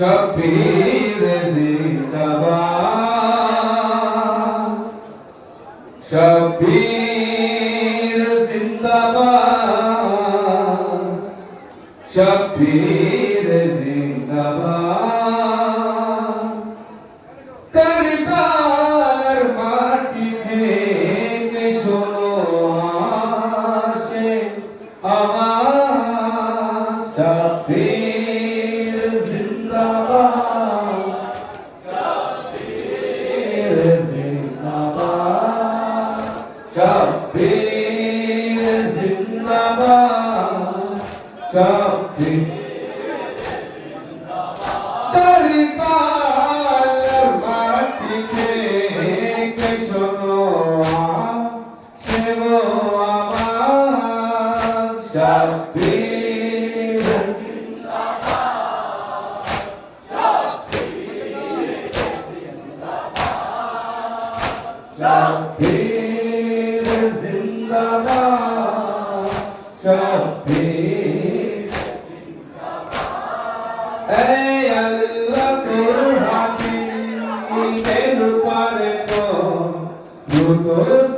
शब्बीर जिंदाबाद, शब्बीर जिंदाबाद, शब्बीर जिंदाबाद। करतार माटी থেকে শোনো আসে আওয়াজ, শব্বীর জিন্দাবাদ, শব্বীর জিন্দাবাদ, শব্বীর জিন্দাবাদ, শব্বীর করতার মাটি থেকে শোনো আসে আওয়াজ, শব্বীর शब्बीर जिंदाबाद, शब्बीर जिंदाबाद। ऐ अल्लाह कुर्बानी मेरे ऊपर तो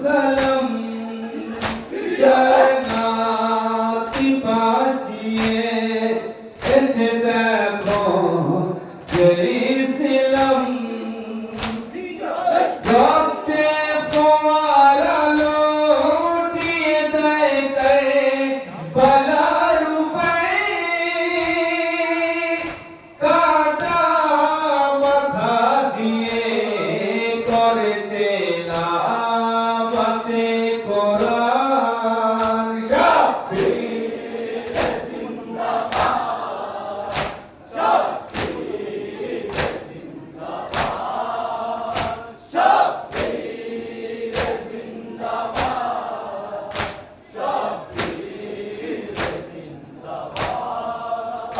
सलाम, जन्नती बाजिए ऐसे देखो जेरूसलम।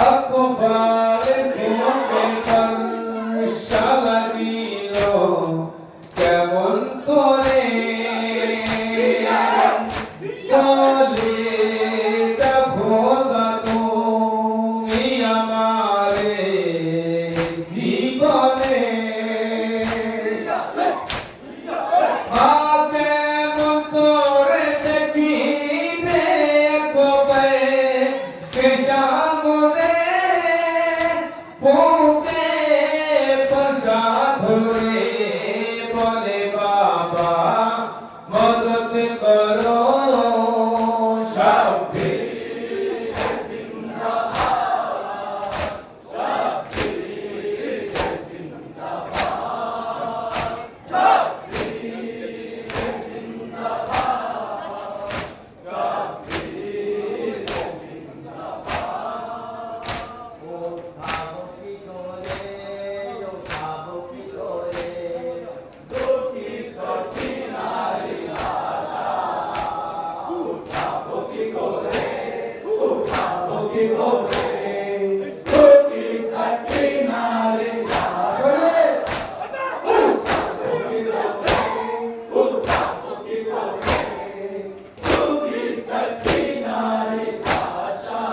আকবার ঘুমে শালা দিল কেমন করে, বলে দেখো তুমি আমারে জীবনে। কেমন করে দেখিবে কবে সামনে, বুকে বসা ধরে বলে বাবা মদদ করো, শব্বীর জিন্দাবাদ, শব্বীর জিন্দাবাদ, শব্বীর জিন্দাবাদ, শব্বীর জিন্দাবাদ। উঠাবো কি করে দুটি সখী নারী আশা, উঠাবো কি করে, উঠাবো কি করে দুটি সখী নারী আশা, উঠাবো কি করে, উঠাবো কি করে দুটি সখী নারী আশা।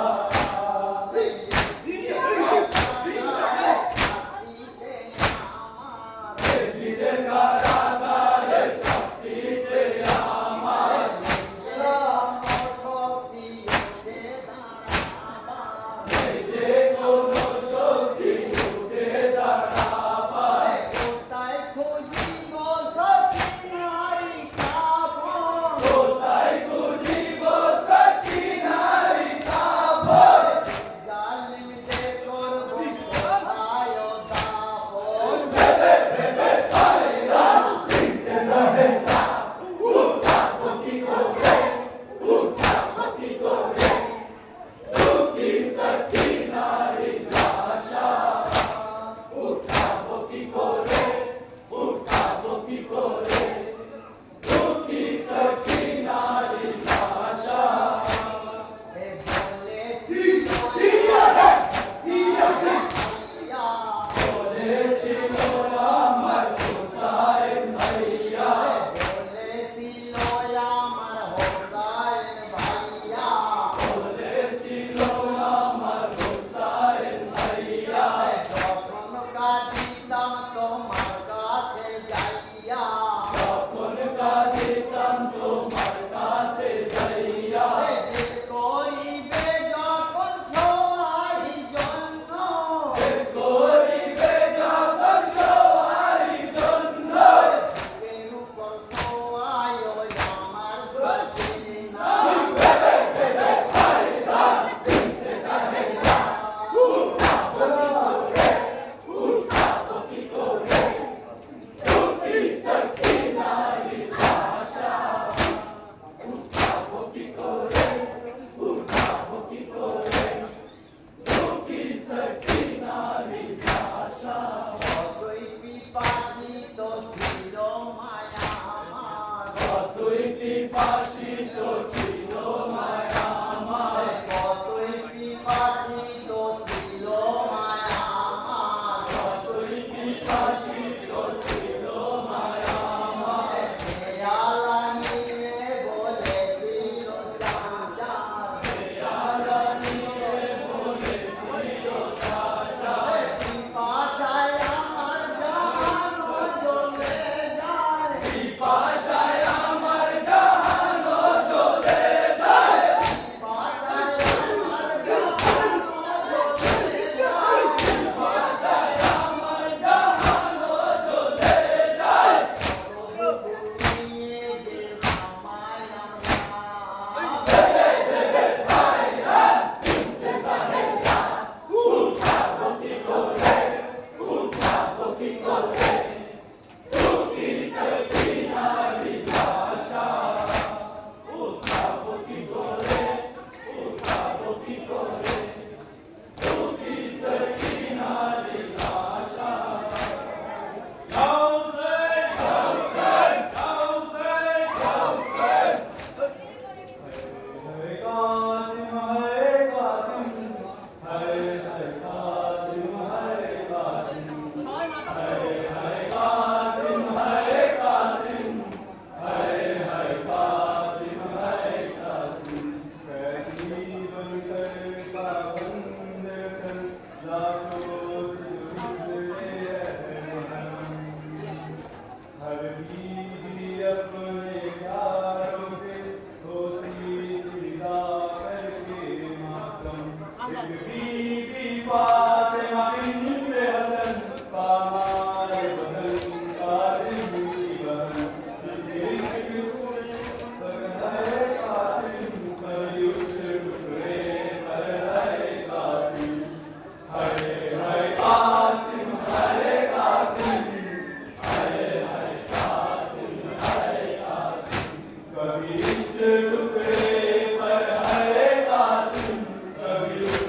सुनकर पाबंद सन लाखों से निकले रहमान हर बीवी अपने प्यारों से होती विदा करके मातम एक बीवी फातिमा बिन्त हसन पामाल बदन कासिम की बहन इसे इश्क पर है कासिम पर यूसुफ टुकड़े पर है कासिम हरे हरे कासिम हरे कासिम हरे हरे कासिम हरे कासिम कभी इस टुकड़े पर हरे कासिम कभी